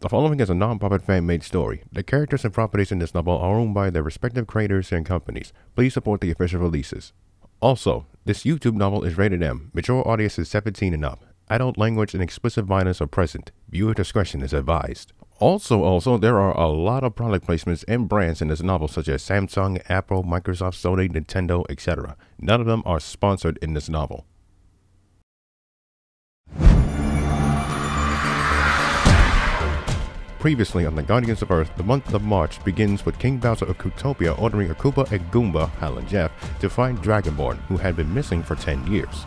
The following is a non-profit fan-made story. The characters and properties in this novel are owned by their respective creators and companies. Please support the official releases. Also, this YouTube novel is rated M. Mature audience is 17 and up. Adult language and explicit violence are present. Viewer discretion is advised. Also, there are a lot of product placements and brands in this novel such as Samsung, Apple, Microsoft, Sony, Nintendo, etc. None of them are sponsored in this novel. Previously on the Guardians of Earth, the month of March begins with King Bowser of Cootopia ordering a Koopa and Goomba, Hal and Jeff, to find Dragonborn, who had been missing for 10 years.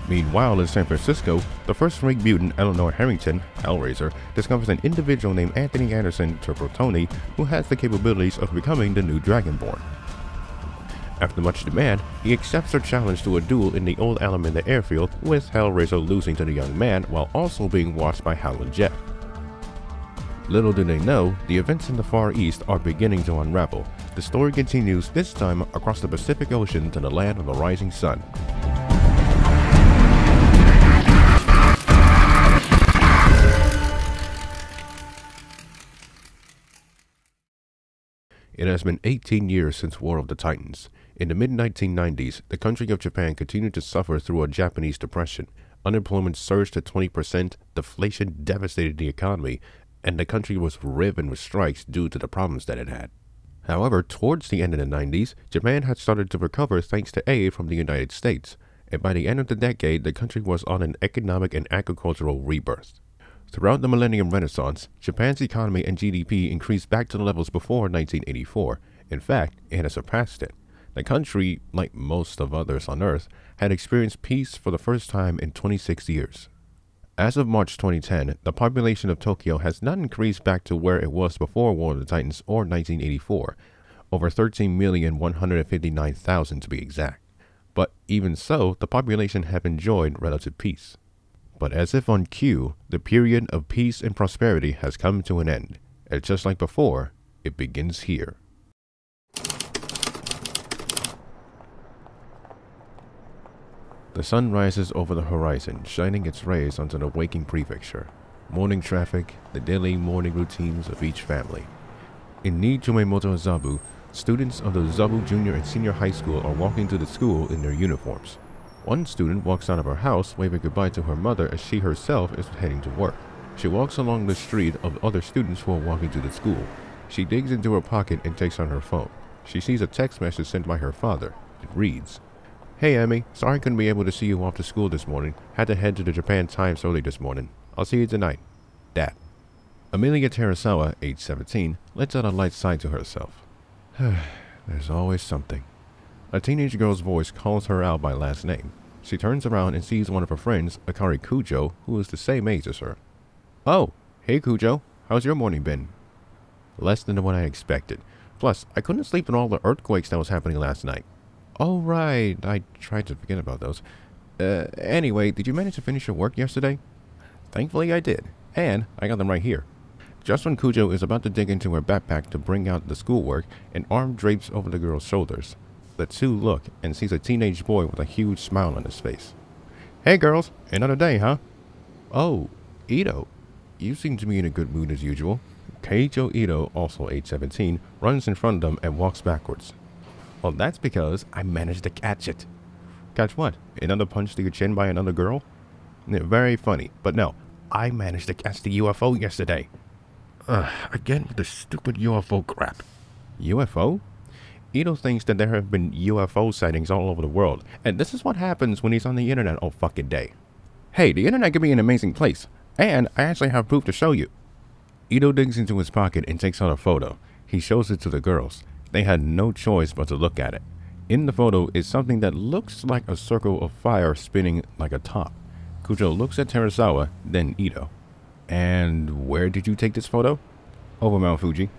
Meanwhile, in San Francisco, the first-rate mutant Eleanor Harrington, Hellraiser, discovers an individual named Anthony Anderson, Turbo Tony, who has the capabilities of becoming the new Dragonborn. After much demand, he accepts her challenge to a duel in the old Alameda airfield, with Hellraiser losing to the young man while also being watched by Hal and Jeff. Little do they know, the events in the Far East are beginning to unravel. The story continues, this time across the Pacific Ocean to the land of the rising sun. It has been 18 years since War of the Titans. In the mid-1990s, the country of Japan continued to suffer through a Japanese depression. Unemployment surged to 20%, deflation devastated the economy, and the country was riven with strikes due to the problems that it had. However, towards the end of the 90s, Japan had started to recover thanks to aid from the United States, and by the end of the decade, the country was on an economic and agricultural rebirth. Throughout the Millennium Renaissance, Japan's economy and GDP increased back to the levels before 1984. In fact, it had surpassed it. The country, like most of others on Earth, had experienced peace for the first time in 26 years. As of March 2010, the population of Tokyo has not increased back to where it was before War of the Titans or 1984, over 13,159,000 to be exact. But even so, the population have enjoyed relative peace. But as if on cue, the period of peace and prosperity has come to an end, and just like before, it begins here. The sun rises over the horizon, shining its rays onto the waking prefecture. Morning traffic, the daily morning routines of each family. In Nijumemoto Zabu, students of the Zabu Junior and Senior High School are walking to the school in their uniforms. One student walks out of her house, waving goodbye to her mother as she herself is heading to work. She walks along the street of other students who are walking to the school. She digs into her pocket and takes on her phone. She sees a text message sent by her father. It reads, "Hey Amy, sorry I couldn't be able to see you off to school this morning. Had to head to the Japan Times early this morning. I'll see you tonight. Dad." Amelia Terasawa, age 17, lets out a light sigh to herself. There's always something. A teenage girl's voice calls her out by last name. She turns around and sees one of her friends, Akari Kujo, who is the same age as her. "Oh, hey Kujo, how's your morning been?" "Less than what I expected. Plus, I couldn't sleep in all the earthquakes that was happening last night." "Oh, right. I tried to forget about those. Anyway, did you manage to finish your work yesterday?" "Thankfully, I did. And I got them right here." Just when Kujo is about to dig into her backpack to bring out the schoolwork, an arm drapes over the girl's shoulders. The two look and sees a teenage boy with a huge smile on his face. "Hey, girls. Another day, huh?" "Oh, Ito. You seem to be in a good mood as usual." Keiicho Ito, also age 17, runs in front of them and walks backwards. "Well, that's because I managed to catch it." "Catch what? Another punch to your chin by another girl?" "Yeah, very funny, but no. I managed to catch the UFO yesterday." Again with the stupid UFO crap." "UFO?" Ito thinks that there have been UFO sightings all over the world, and this is what happens when he's on the internet all fucking day. "Hey, the internet can be an amazing place, and I actually have proof to show you." Ito digs into his pocket and takes out a photo. He shows it to the girls. They had no choice but to look at it. In the photo is something that looks like a circle of fire spinning like a top. Kujo looks at Terasawa, then Ito. "And where did you take this photo?" "Over Mount Fuji."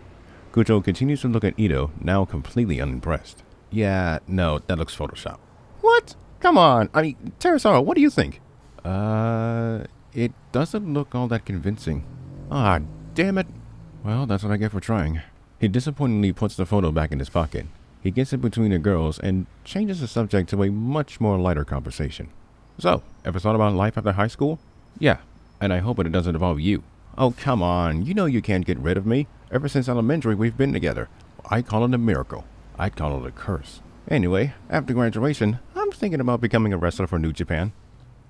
Kujo continues to look at Ito, now completely unimpressed. "Yeah, no, that looks Photoshop." "What? Come on. I mean, Terasawa, what do you think?" It doesn't look all that convincing." "Ah, damn it." "Well, that's what I get for trying." He disappointingly puts the photo back in his pocket. He gets it between the girls and changes the subject to a much more lighter conversation. "So, ever thought about life after high school?" "Yeah, and I hope it doesn't involve you. Oh, come on. You know you can't get rid of me. Ever since elementary, we've been together. I call it a miracle. I'd call it a curse. Anyway, after graduation, I'm thinking about becoming a wrestler for New Japan.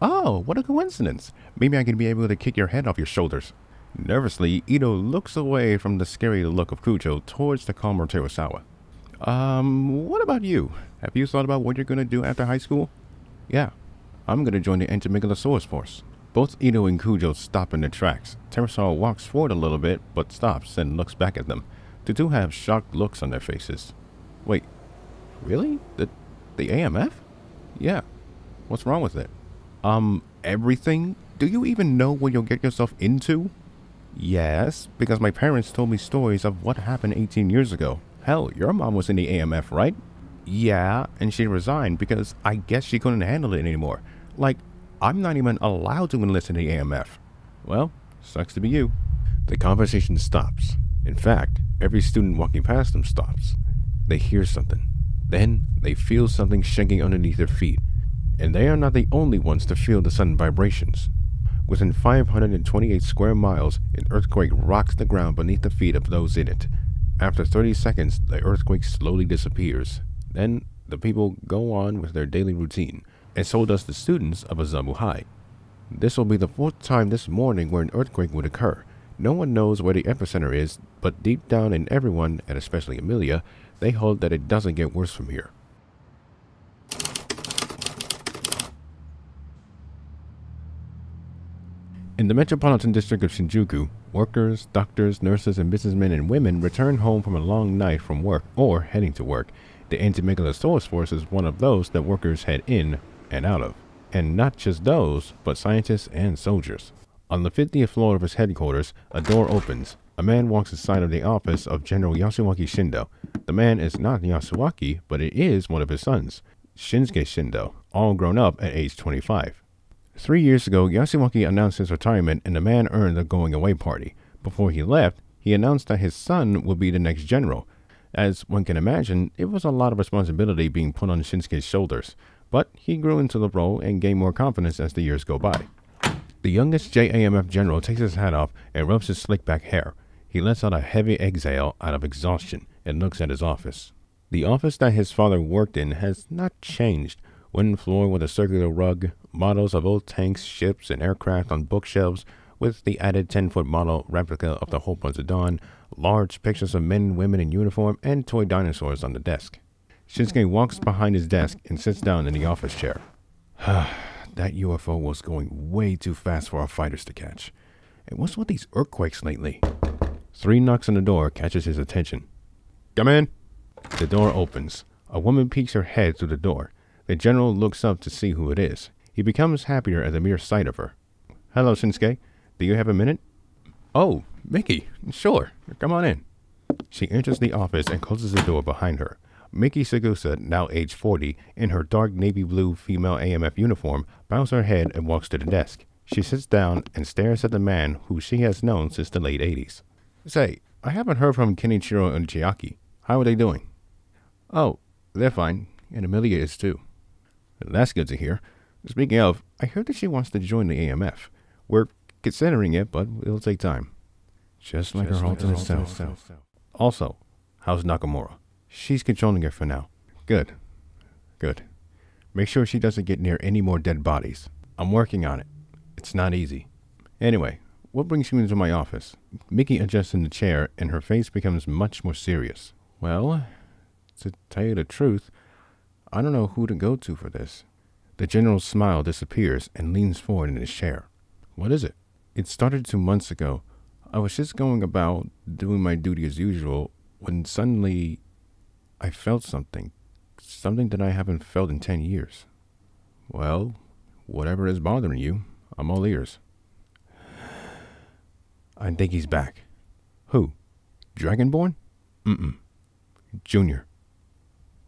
Oh, what a coincidence. Maybe I can be able to kick your head off your shoulders. Nervously, Ito looks away from the scary look of Kujo towards the calmer Terusawa. What about you? Have you thought about what you're going to do after high school? Yeah, I'm going to join the Antimegalosaurus force. Both Ito and Kujo stop in their tracks. Terusawa walks forward a little bit, but stops and looks back at them. The two have shocked looks on their faces. Wait, really? The AMF? Yeah. What's wrong with it? Everything? Do you even know what you'll get yourself into? Yes, because my parents told me stories of what happened 18 years ago. Hell, your mom was in the AMF, right? Yeah, and she resigned because I guess she couldn't handle it anymore. Like, I'm not even allowed to enlist in the AMF. Well, sucks to be you. The conversation stops. In fact, every student walking past them stops. They hear something. Then, they feel something shaking underneath their feet. And they are not the only ones to feel the sudden vibrations. Within 528 square miles, an earthquake rocks the ground beneath the feet of those in it. After 30 seconds, the earthquake slowly disappears. Then, the people go on with their daily routine, and so does the students of Azamu High. This will be the fourth time this morning where an earthquake would occur. No one knows where the epicenter is, but deep down in everyone, and especially Amelia, they hope that it doesn't get worse from here. In the metropolitan district of Shinjuku, workers, doctors, nurses, and businessmen and women return home from a long night from work or heading to work. The Antimegalosaurus force is one of those that workers head in and out of. And not just those, but scientists and soldiers. On the 50th floor of his headquarters, a door opens. A man walks inside of the office of General Yasuaki Shindo. The man is not Yasuaki, but it is one of his sons, Shinsuke Shindo, all grown up at age 25. 3 years ago, Yasuaki announced his retirement and the man earned a going-away party. Before he left, he announced that his son would be the next general. As one can imagine, it was a lot of responsibility being put on Shinsuke's shoulders, but he grew into the role and gained more confidence as the years go by. The youngest JAMF general takes his hat off and rubs his slick-back hair. He lets out a heavy exhale out of exhaustion and looks at his office. The office that his father worked in has not changed. Wooden floor with a circular rug, models of old tanks, ships, and aircraft on bookshelves, with the added 10-foot model replica of the Hope of the Dawn, large pictures of men and women in uniform, and toy dinosaurs on the desk. Shinsuke walks behind his desk and sits down in the office chair. That UFO was going way too fast for our fighters to catch. And what's with these earthquakes lately? 3 knocks on the door catches his attention. Come in. The door opens. A woman peeks her head through the door. The general looks up to see who it is. He becomes happier at the mere sight of her. Hello, Shinsuke. Do you have a minute? Oh, Mickey. Sure. Come on in. She enters the office and closes the door behind her. Miki Sagusa, now age 40, in her dark navy blue female AMF uniform, bows her head and walks to the desk. She sits down and stares at the man who she has known since the late 80s. Say, I haven't heard from Kenichiro and Chiaki. How are they doing? Oh, they're fine, and Amelia is too. That's good to hear. Speaking of, I heard that she wants to join the AMF. We're considering it, but it'll take time. Just like her alternate self. Also, how's Nakamura? She's controlling her for now. Good. Good. Make sure she doesn't get near any more dead bodies. I'm working on it. It's not easy. Anyway, what brings you into my office? Mickey adjusts in the chair, and her face becomes much more serious. Well, to tell you the truth, I don't know who to go to for this. The general's smile disappears and leans forward in his chair. What is it? It started 2 months ago. I was just going about doing my duty as usual when suddenly I felt something. Something that I haven't felt in 10 years. Well, whatever is bothering you, I'm all ears. I think he's back. Who? Dragonborn? Junior.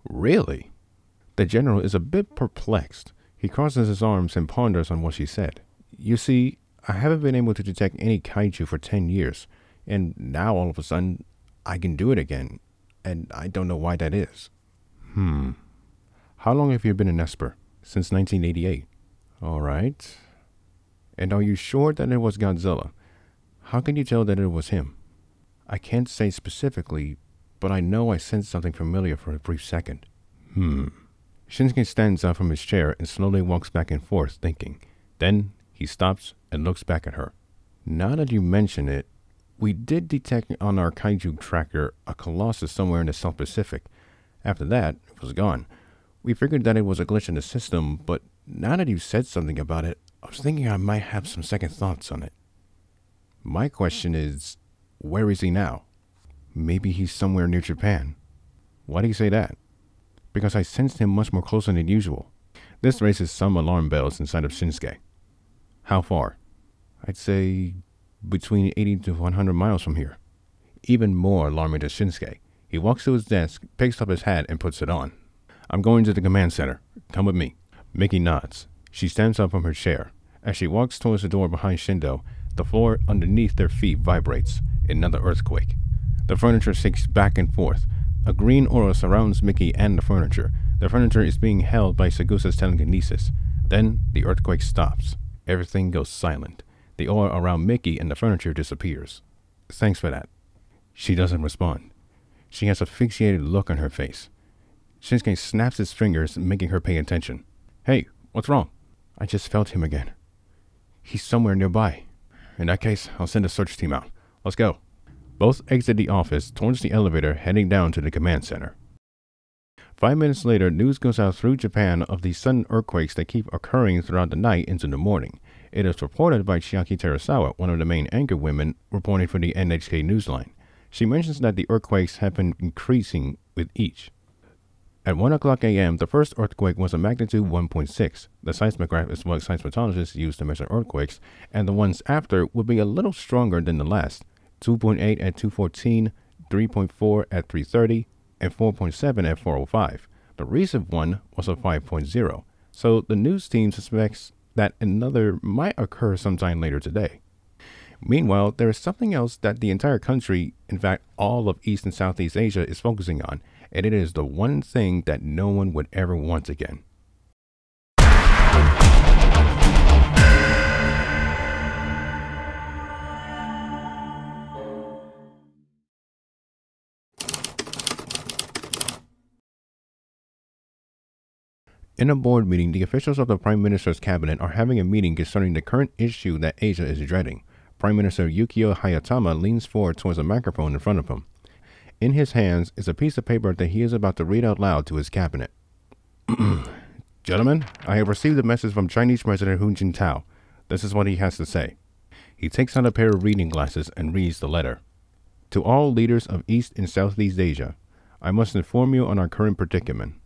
Really? The general is a bit perplexed. He crosses his arms and ponders on what she said. You see, I haven't been able to detect any kaiju for 10 years, and now all of a sudden, I can do it again, and I don't know why that is. How long have you been an Esper? Since 1988. All right. And are you sure that it was Godzilla? How can you tell that it was him? I can't say specifically, but I know I sensed something familiar for a brief second. Shinsuke stands up from his chair and slowly walks back and forth, thinking. Then he stops and looks back at her. Now that you mention it, we did detect on our kaiju tracker a colossus somewhere in the South Pacific. After that, it was gone. We figured that it was a glitch in the system, but now that you said something about it, I was thinking I might have some second thoughts on it. My question is, where is he now? Maybe he's somewhere near Japan. Why do you say that? Because I sensed him much more closer than usual. This raises some alarm bells inside of Shinsuke. How far? I'd say between 80 to 100 miles from here. Even more alarming to Shinsuke. He walks to his desk, picks up his hat, and puts it on. I'm going to the command center. Come with me. Miki nods. She stands up from her chair. As she walks towards the door behind Shindo, the floor underneath their feet vibrates. Another earthquake. The furniture shakes back and forth. A green aura surrounds Miki and the furniture. The furniture is being held by Sagusa's telekinesis. Then the earthquake stops. Everything goes silent. The aura around Miki and the furniture disappears. Thanks for that. She doesn't respond. She has a fixated look on her face. Shinsuke snaps his fingers, making her pay attention. Hey, what's wrong? I just felt him again. He's somewhere nearby. In that case, I'll send a search team out. Let's go. Both exit the office towards the elevator, heading down to the command center. 5 minutes later, news goes out through Japan of the sudden earthquakes that keep occurring throughout the night into the morning. It is reported by Chiaki Terasawa, one of the main anchor women, reporting for the NHK Newsline. She mentions that the earthquakes have been increasing with each. At 1 o'clock a.m., the first earthquake was a magnitude 1.6. The seismograph is what seismologists use to measure earthquakes, and the ones after would be a little stronger than the last. 2.8 at 2:14, 3.4 at 3:30, and 4.7 at 4:05. The recent one was a 5.0, so the news team suspects that another might occur sometime later today. Meanwhile, there is something else that the entire country, in fact all of East and Southeast Asia, is focusing on, and it is the one thing that no one would ever want again. In a board meeting, the officials of the Prime Minister's cabinet are having a meeting concerning the current issue that Asia is dreading. Prime Minister Yukio Hayatama leans forward towards a microphone in front of him. In his hands is a piece of paper that he is about to read out loud to his cabinet. Gentlemen, I have received a message from Chinese President Hu Jintao. This is what he has to say. He takes out a pair of reading glasses and reads the letter. To all leaders of East and Southeast Asia, I must inform you on our current predicament.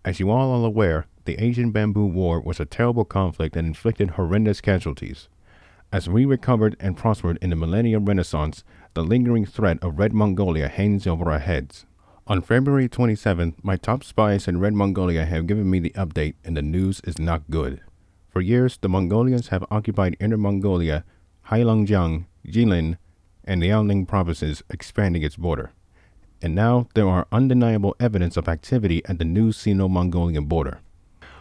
As you all are aware, the Asian Bamboo War was a terrible conflict that inflicted horrendous casualties. As we recovered and prospered in the Millennium Renaissance, the lingering threat of Red Mongolia hangs over our heads. On February 27th, my top spies in Red Mongolia have given me the update, and the news is not good. For years, the Mongolians have occupied Inner Mongolia, Heilongjiang, Jilin, and the Liaoning provinces, expanding its border. And now there are undeniable evidence of activity at the new Sino-Mongolian border.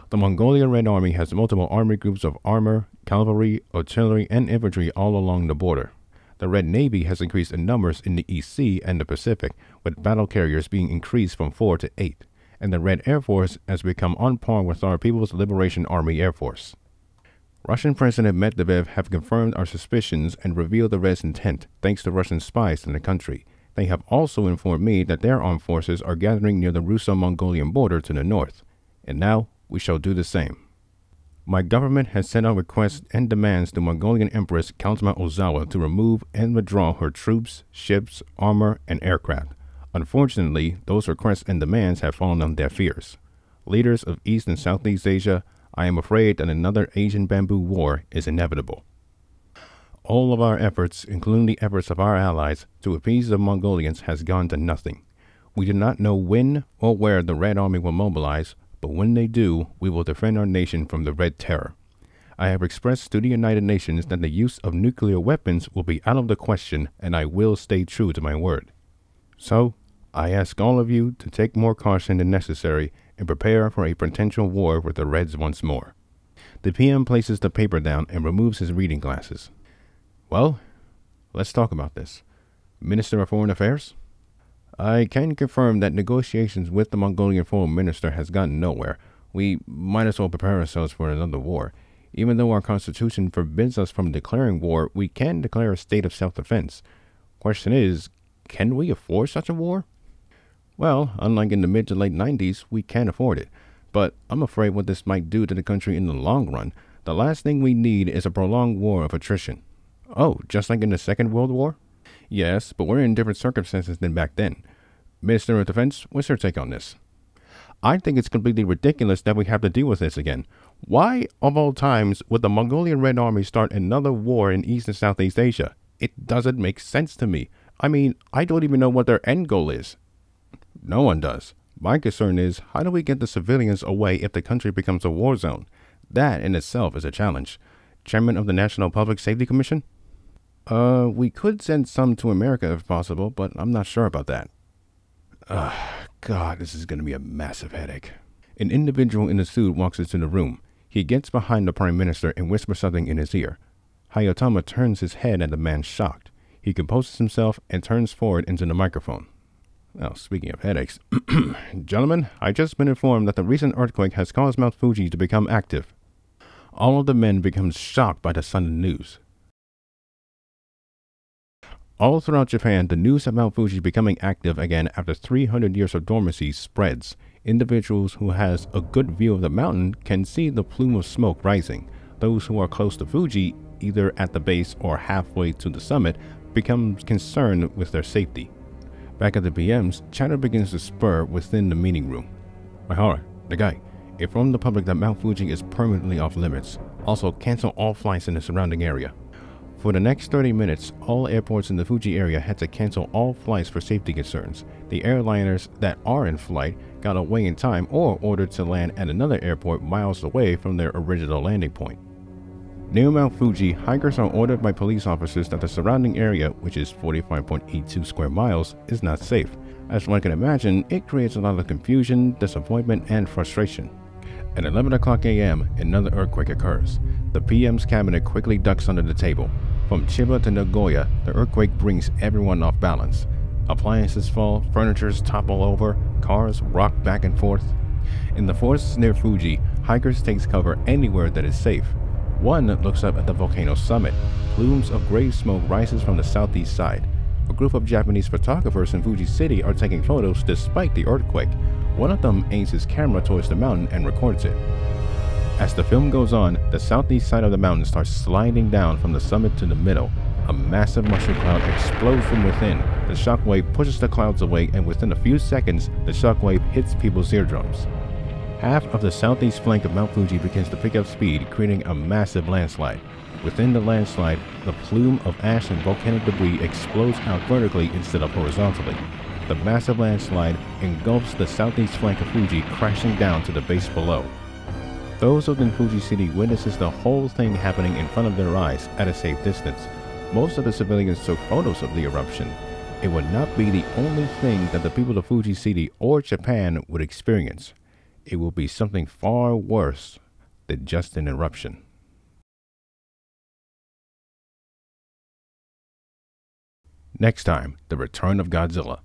The Mongolian Red Army has multiple army groups of armor, cavalry, artillery, and infantry all along the border. The Red Navy has increased in numbers in the East Sea and the Pacific, with battle carriers being increased from 4 to 8, and the Red Air Force has become on par with our People's Liberation Army Air Force. Russian President Medvedev have confirmed our suspicions and revealed the Red's intent, thanks to Russian spies in the country. They have also informed me that their armed forces are gathering near the Russo-Mongolian border to the north, and now we shall do the same. My government has sent out requests and demands to Mongolian Empress Kazma Ozawa to remove and withdraw her troops, ships, armor, and aircraft. Unfortunately, those requests and demands have fallen on deaf ears. Leaders of East and Southeast Asia, I am afraid that another Asian Bamboo War is inevitable. All of our efforts, including the efforts of our allies, to appease the Mongolians has gone to nothing. We do not know when or where the Red Army will mobilize, but when they do, we will defend our nation from the Red Terror. I have expressed to the United Nations that the use of nuclear weapons will be out of the question, and I will stay true to my word. So, I ask all of you to take more caution than necessary and prepare for a potential war with the Reds once more. The PM places the paper down and removes his reading glasses. Well, let's talk about this. Minister of Foreign Affairs? I can confirm that negotiations with the Mongolian foreign minister has gotten nowhere. We might as well prepare ourselves for another war. Even though our constitution forbids us from declaring war, we can declare a state of self-defense. Question is, can we afford such a war? Well, unlike in the mid to late 90s, we can afford it. But I'm afraid what this might do to the country in the long run. The last thing we need is a prolonged war of attrition. Oh, just like in the Second World War? Yes, but we're in different circumstances than back then. Minister of Defense, what's your take on this? I think it's completely ridiculous that we have to deal with this again. Why, of all times, would the Mongolian Red Army start another war in East and Southeast Asia? It doesn't make sense to me. I mean, I don't even know what their end goal is. No one does. My concern is, how do we get the civilians away if the country becomes a war zone? That in itself is a challenge. Chairman of the National Public Safety Commission? We could send some to America if possible, but I'm not sure about that. God, this is going to be a massive headache. An individual in a suit walks into the room. He gets behind the Prime Minister and whispers something in his ear. Hayatama turns his head at the man, shocked. He composes himself and turns forward into the microphone. Well, speaking of headaches, gentlemen, I've just been informed that the recent earthquake has caused Mount Fuji to become active. All of the men become shocked by the sudden news. All throughout Japan, the news of Mount Fuji becoming active again after 300 years of dormancy spreads. Individuals who has a good view of the mountain can see the plume of smoke rising. Those who are close to Fuji, either at the base or halfway to the summit, become concerned with their safety. Back at the PMs, chatter begins to spur within the meeting room. Maihara, the guy, inform the public that Mount Fuji is permanently off limits. Also, cancel all flights in the surrounding area. For the next 30 minutes, all airports in the Fuji area had to cancel all flights for safety concerns. The airliners that are in flight got away in time or ordered to land at another airport miles away from their original landing point. Near Mount Fuji, hikers are ordered by police officers that the surrounding area, which is 45.82 square miles, is not safe. As one can imagine, it creates a lot of confusion, disappointment, and frustration. At 11 o'clock a.m., another earthquake occurs. The PM's cabinet quickly ducks under the table. From Chiba to Nagoya, the earthquake brings everyone off balance. Appliances fall, furniture topple over, cars rock back and forth. In the forests near Fuji, hikers take cover anywhere that is safe. One looks up at the volcano summit. Plumes of gray smoke rises from the southeast side. A group of Japanese photographers in Fuji City are taking photos despite the earthquake. One of them aims his camera towards the mountain and records it. As the film goes on, the southeast side of the mountain starts sliding down from the summit to the middle. A massive mushroom cloud explodes from within. The shockwave pushes the clouds away, and within a few seconds, the shockwave hits people's eardrums. Half of the southeast flank of Mount Fuji begins to pick up speed, creating a massive landslide. Within the landslide, the plume of ash and volcanic debris explodes out vertically instead of horizontally. The massive landslide engulfs the southeast flank of Fuji, crashing down to the base below. Those within Fuji City witnesses the whole thing happening in front of their eyes at a safe distance. Most of the civilians took photos of the eruption. It would not be the only thing that the people of Fuji City or Japan would experience. It will be something far worse than just an eruption. Next time, the return of Godzilla.